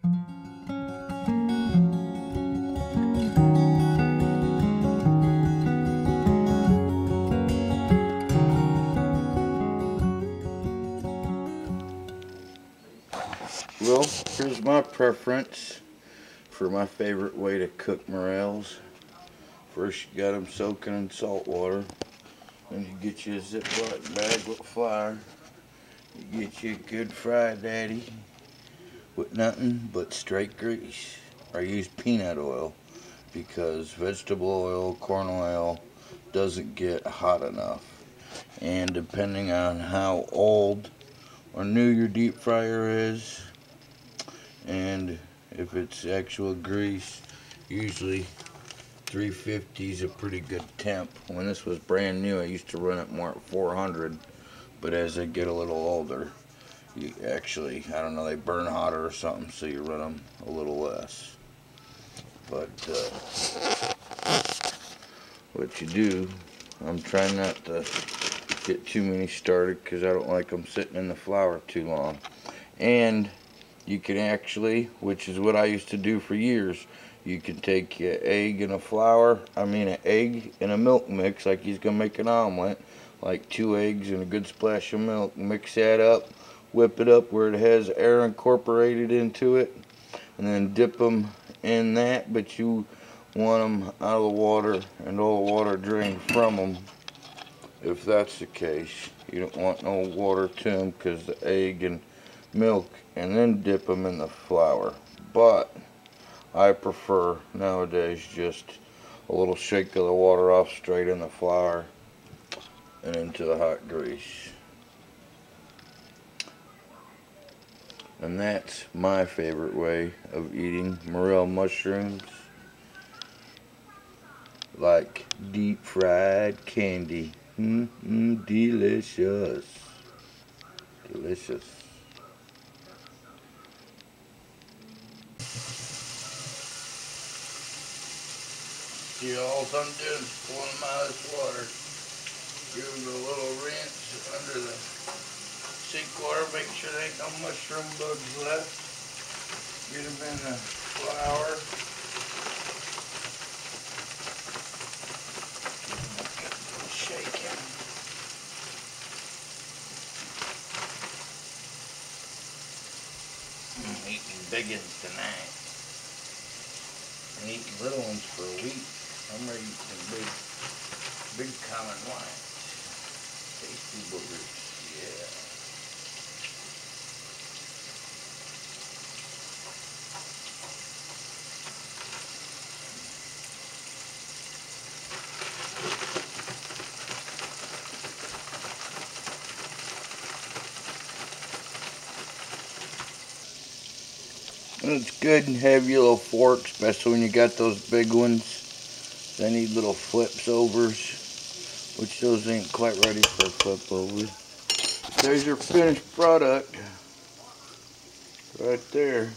Well, here's my preference for my favorite way to cook morels. First, you got them soaking in salt water. Then you get you a Ziploc bag with flour. You get you a good fry daddy with nothing but straight grease. I use peanut oil because vegetable oil, corn oil doesn't get hot enough. And depending on how old or new your deep fryer is, and if it's actual grease, usually 350 is a pretty good temp. When this was brand new, I used to run it more at 400, but as I get a little older, you actually, I don't know, they burn hotter or something, so you run them a little less. But what you do, I'm trying not to get too many started because I don't like them sitting in the flour too long. And you can actually, which is what I used to do for years, you can take an egg and an egg and a milk mix, like he's gonna make an omelet, like 2 eggs and a good splash of milk, mix that up, whip it up where it has air incorporated into it, and then dip them in that, but you want them out of the water and all the water drained from them. If that's the case, you don't want no water to them because the egg and milk, and then dip them in the flour. But I prefer nowadays just a little shake of the water off straight in the flour and into the hot grease. And that's my favorite way of eating morel mushrooms, like deep fried candy. Delicious. Delicious. See, all I'm doing is pulling them out of this water. Give them a little rinse under the sink water. Make sure there ain't no mushroom bugs left. Get them in the flour. Shaking. I'm eating big ones tonight. I'm eating little ones for a week. I'm ready to eat some big common ones. Tasty boogers, yeah. It's good and have your little fork, especially when you got those big ones. They need little flips overs, which those ain't quite ready for a flip over. There's your finished product right there.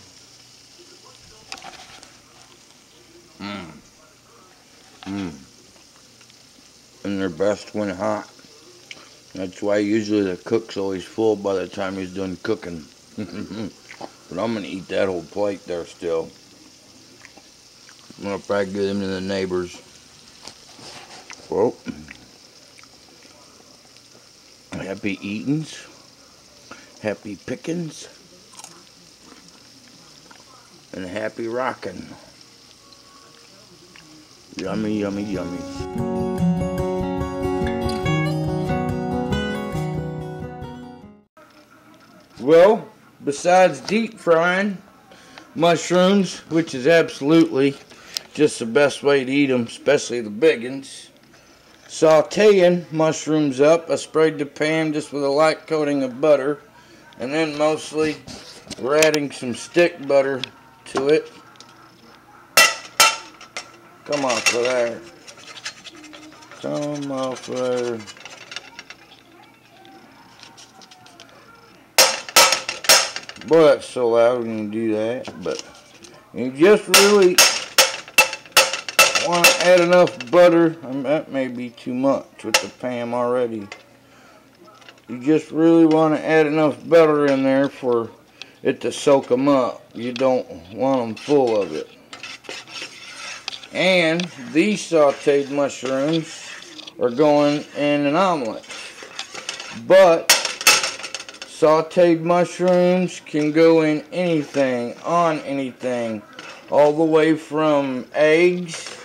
And they're best when hot. That's why usually the cook's always full by the time he's done cooking. But I'm gonna eat that whole plate there still. I'm gonna probably give them to the neighbors. Well, happy eatings, happy pickings, and happy rocking. Yummy, yummy, yummy. Well, besides deep frying mushrooms, which is absolutely just the best way to eat them, especially the big ones, sauteing mushrooms up, I sprayed the pan just with a light coating of butter, and then mostly we're adding some stick butter to it. Come off of there. Come off there. Boy, that's so loud when you do that, but you just really want to add enough butter. That may be too much with the Pam already. You just really want to add enough butter in there for it to soak them up. You don't want them full of it. And these sauteed mushrooms are going in an omelet. But sauteed mushrooms can go in anything, on anything, all the way from eggs,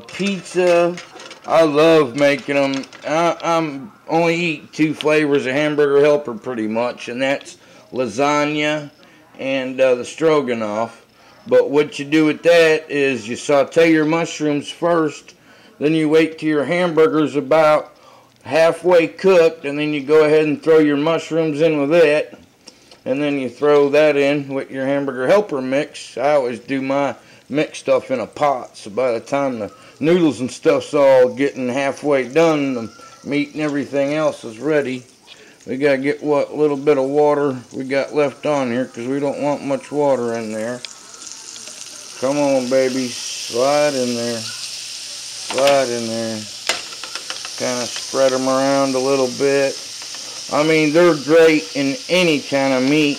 pizza. I love making them. I'm only eat 2 flavors of hamburger helper pretty much, and that's lasagna and the stroganoff. But what you do with that is you saute your mushrooms first, then you wait till your hamburger's about halfway cooked, and then you go ahead and throw your mushrooms in with it, and then you throw that in with your hamburger helper mix. I always do my mix stuff in a pot, so by the time the noodles and stuff's all getting halfway done, the meat and everything else is ready. We gotta get what little bit of water we got left on here, because we don't want much water in there. Come on, baby, slide in there, slide in there. Kind of spread them around a little bit. I mean, they're great in any kind of meat.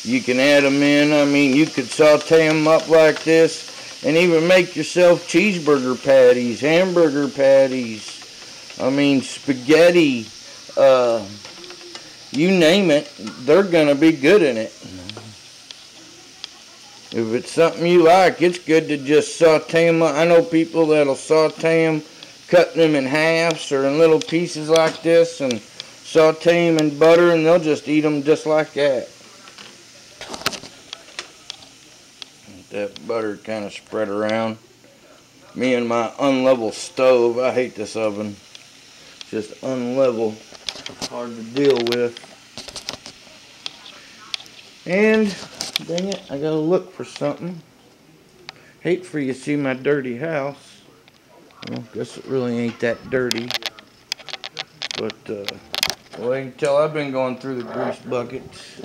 You can add them in. I mean, you could saute them up like this and even make yourself cheeseburger patties, hamburger patties. I mean, spaghetti. You name it, they're going to be good in it. If it's something you like, it's good to just saute them up. I know people that'll saute them, cutting them in halves or in little pieces like this, and saute them in butter, and they'll just eat them just like that. That butter kind of spread around. Me and my unlevel stove, I hate this oven. Just unlevel, hard to deal with. And dang it, I gotta look for something. Hate for you to see my dirty house. Well, guess it really ain't that dirty. But, well, you can tell I've been going through the grease buckets.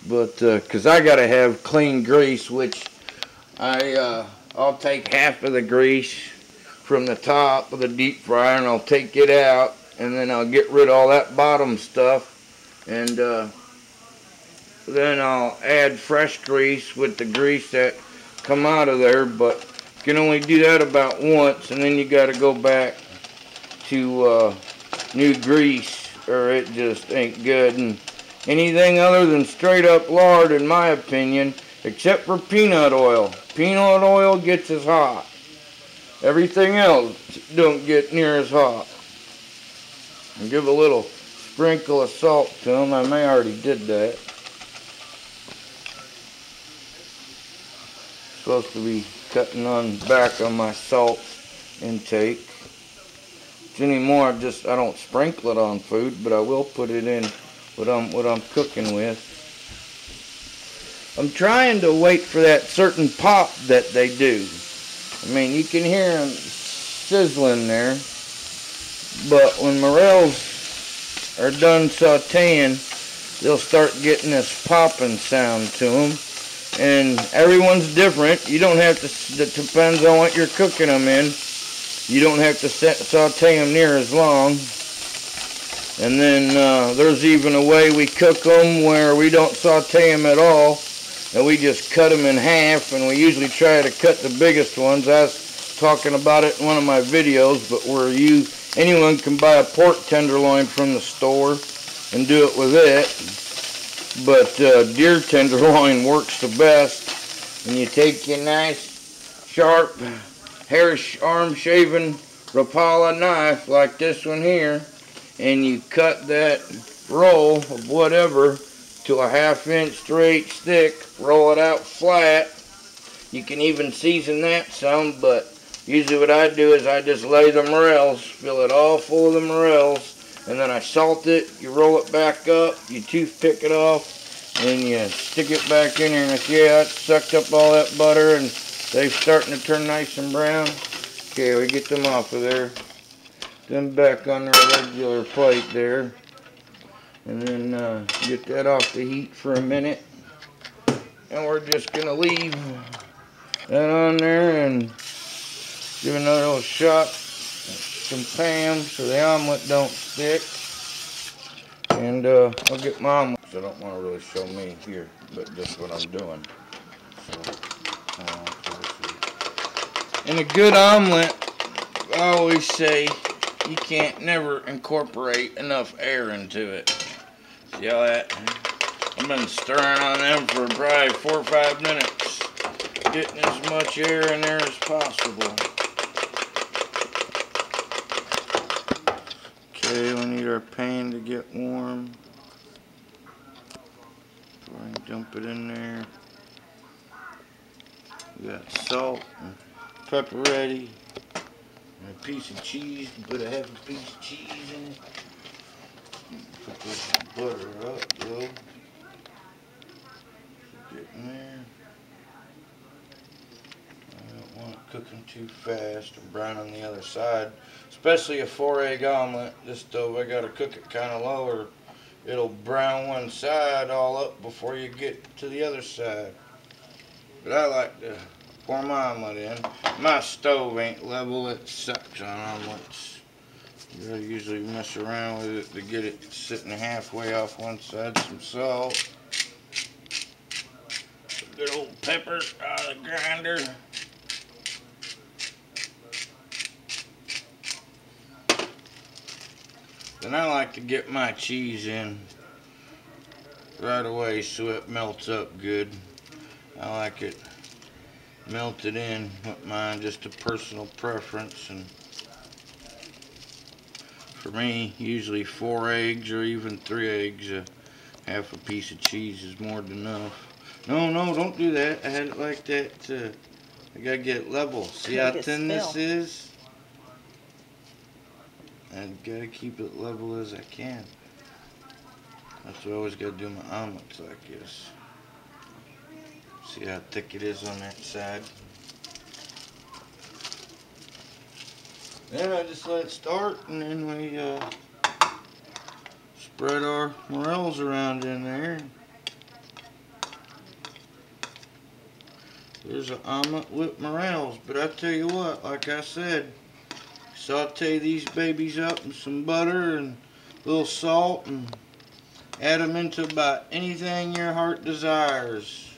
But, because I gotta have clean grease, which I'll take half of the grease from the top of the deep fryer, and I'll take it out, and then I'll get rid of all that bottom stuff, and then I'll add fresh grease with the grease that come out of there. But you can only do that about once, and then you got to go back to new grease, or it just ain't good. And anything other than straight up lard, in my opinion, except for peanut oil. Peanut oil gets as hot. Everything else don't get near as hot. And give a little sprinkle of salt to them. I may already did that. Supposed to be cutting on back on my salt intake. Anymore, I don't sprinkle it on food, but I will put it in what I'm cooking with. I'm trying to wait for that certain pop that they do. I mean, you can hear them sizzling there, but when morels are done sauteing, they'll start getting this popping sound to them. And everyone's different. You don't have to, it depends on what you're cooking them in. You don't have to saute them near as long. And then there's even a way we cook them where we don't saute them at all, and we just cut them in half, and we usually try to cut the biggest ones. I was talking about it in one of my videos, but where anyone can buy a pork tenderloin from the store and do it with it. But deer tenderloin works the best. And you take your nice, sharp, arm shaven Rapala knife like this one here, and you cut that roll of whatever to a 1/2 inch straight stick, roll it out flat. You can even season that some, but usually what I do is I just lay the morels, fill it all full of the morels, and then I salt it. You roll it back up, you toothpick it off, and you stick it back in here, and yeah, it sucked up all that butter, and they're starting to turn nice and brown. Okay, we get them off of there. Then back on their regular plate there. And then get that off the heat for a minute. And we're just going to leave that on there and give another little shot. Some Pam so the omelet don't stick. And I'll get my omelet. because I don't want to really show me here, but just what I'm doing. So, in a good omelet, I always say you can't never incorporate enough air into it. See how that? I've been stirring on them for probably 4 or 5 minutes, getting as much air in there as possible. Okay, we need our pan to get warm. Before I dump it in there. We got salt and pepper ready. And a piece of cheese. Put a half a piece of cheese in it. Put this butter up, though. Get in there. I don't want it cooking too fast or brown on the other side. Especially a 4-egg omelet. This stove, I gotta cook it kind of low or it'll brown one side all up before you get to the other side. But I like to pour my omelet in. My stove ain't level, it sucks on omelets. You gotta usually mess around with it to get it sitting halfway off one side. Some salt. Some good old pepper out of the grinder. Then I like to get my cheese in right away so it melts up good. I like it melted in with mine, just a personal preference. And for me, usually 4 eggs or even 3 eggs, half a piece of cheese is more than enough. No, don't do that. I had it like that. I gotta get it level. See how thin this is? I gotta keep it level as I can. That's why I always gotta do my omelets like this. See how thick it is on that side? Then I just let it start, and then we spread our morels around in there. There's an omelet with morels, but I tell you what, like I said, saute these babies up in some butter and a little salt and add them into about anything your heart desires.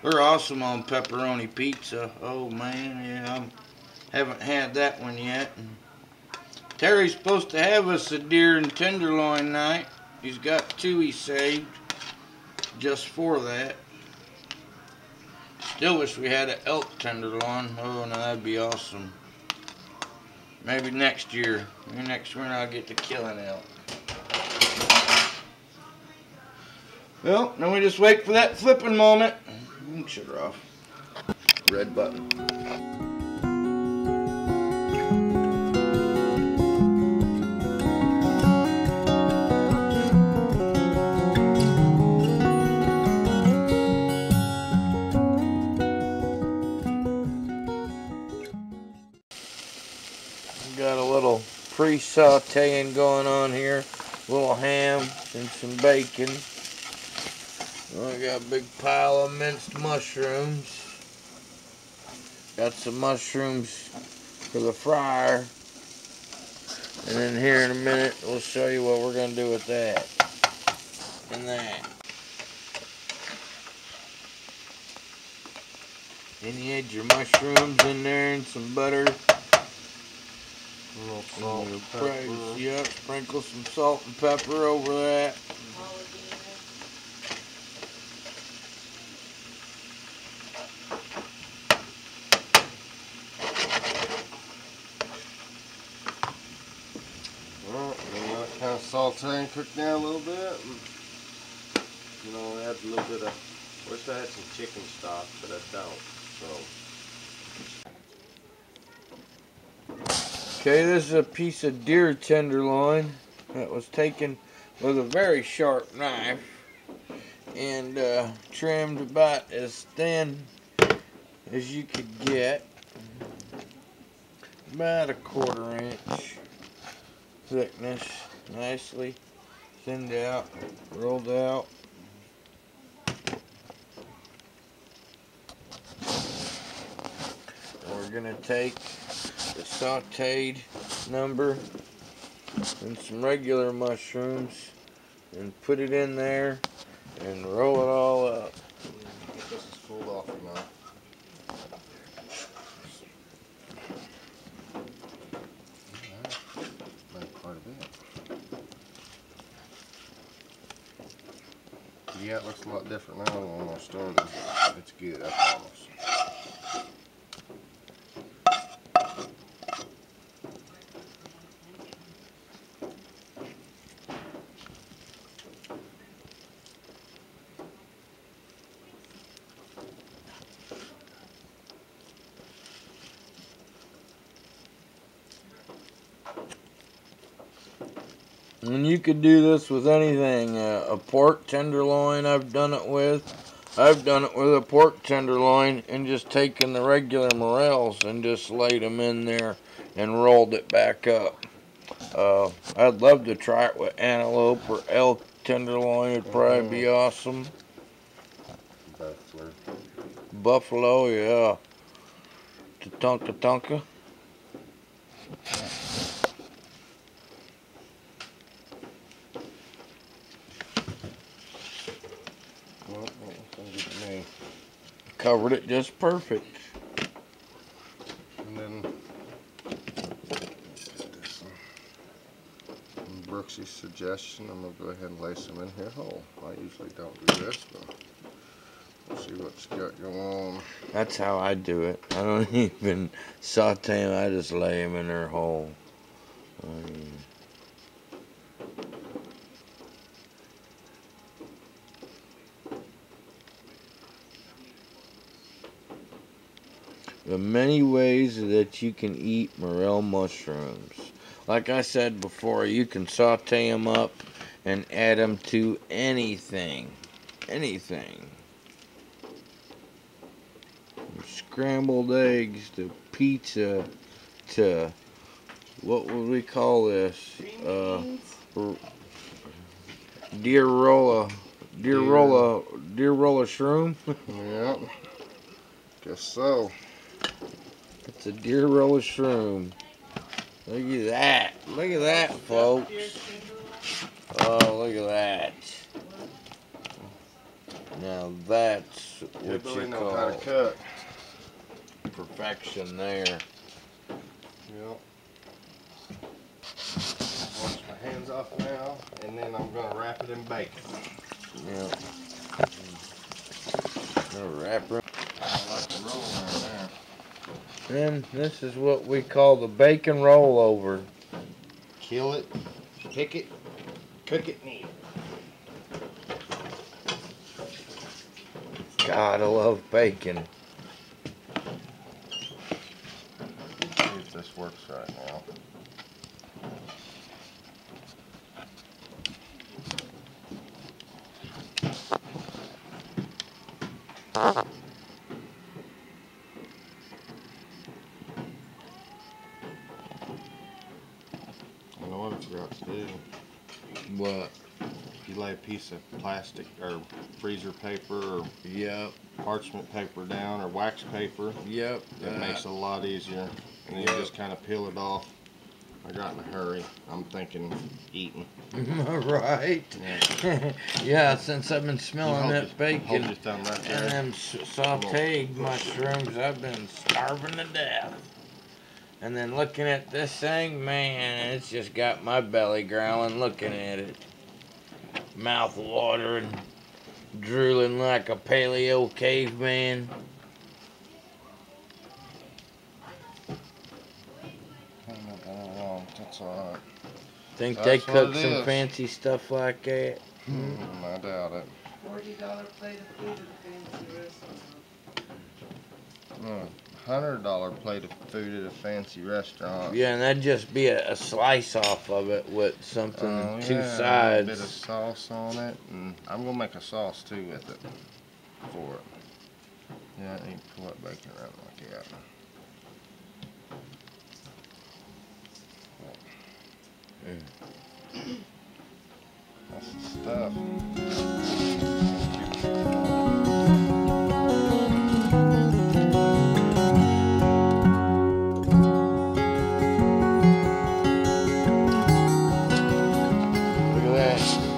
They're awesome on pepperoni pizza. Oh man, yeah, I haven't had that one yet. And Terry's supposed to have us a deer and tenderloin night. He's got 2 he saved just for that. Still wish we had an elk tenderloin. Oh no, that'd be awesome. Maybe next year. Maybe next winter I'll get to kill an elk. Well, then we just wait for that flipping moment. Shut her off. Red button. Got a little pre-sauteing going on here. A little ham and some bacon. I got a big pile of minced mushrooms. Got some mushrooms for the fryer. And then here in a minute, we'll show you what we're going to do with that. And that. Then you add your mushrooms in there and some butter. A little salt and pepper. Yep, sprinkle some salt and pepper over that. Kind of saute and cook down a little bit. You know, add a little bit of, wish I had some chicken stock, but I don't. So. Okay, this is a piece of deer tenderloin that was taken with a very sharp knife and trimmed about as thin as you could get. About a 1/4 inch thickness. Nicely thinned out, rolled out. We're going to take the sauteed number and some regular mushrooms and put it in there Yeah, it looks a lot different now than when I started. It's good, I promise. And you could do this with anything. A pork tenderloin I've done it with. I've done it with a pork tenderloin and just taken the regular morels and just laid them in there and rolled it back up. I'd love to try it with antelope or elk tenderloin. It'd probably be awesome. Buffalo, yeah. Tatonka tonka. Covered it just perfect. And then Brooks's suggestion, I'm going to go ahead and lace them in here whole. I usually don't do this, but we'll see what's got going on. That's how I do it. I don't even saute them, I just lay them in there whole. The many ways that you can eat morel mushrooms. Like I said before, you can saute them up and add them to anything. Anything. From scrambled eggs to pizza to, what would we call this? Deer rolla shroom. Yep. Guess so. It's a deer rolla shroom. Look at that. Look at that, folks. Oh, look at that. Now that's what you call how to cut. Perfection there. Yep. Wash my hands off now, and then I'm going to wrap it in bacon. Yep. Gonna wrap her. I like the roll right there. And this is what we call the bacon rollover. Kill it, pick it, cook it, and eat it. God, I love bacon. Let's see if this works right now. I know what I forgot to do. What? If you lay a piece of plastic or freezer paper or parchment paper down or wax paper, it makes it a lot easier. And then you just kind of peel it off. I got in a hurry. I'm thinking eating. Right. Yeah. Yeah, since I've been smelling that bacon hold your thumb right there. and them sauteed mushrooms, I've been starving to death. And then looking at this thing, man, it's just got my belly growling looking at it. Mouth watering, drooling like a paleo caveman. That's alright. Think they cook some fancy stuff like that? I doubt it. $40 plate of food at a fancy restaurant. $100 plate of food at a fancy restaurant. Yeah, and that'd just be a slice off of it with something two sides. A bit of sauce on it, and I'm gonna make a sauce too with it for it. Yeah, I need to pull that bacon around like that. That's the stuff.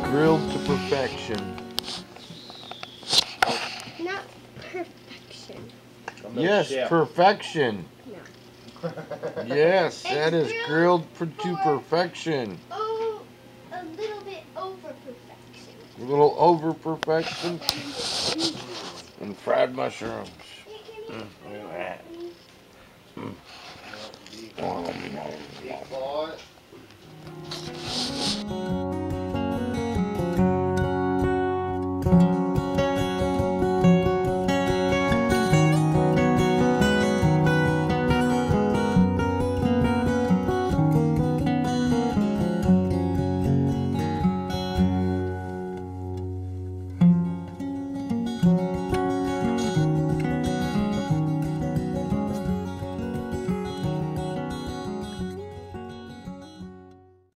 Grilled to perfection. Not perfection. Yes, perfection. No. Yes, that is grilled to perfection. Oh, a little bit over perfection. A little over perfection. And fried mushrooms. Look at that. Deep bite.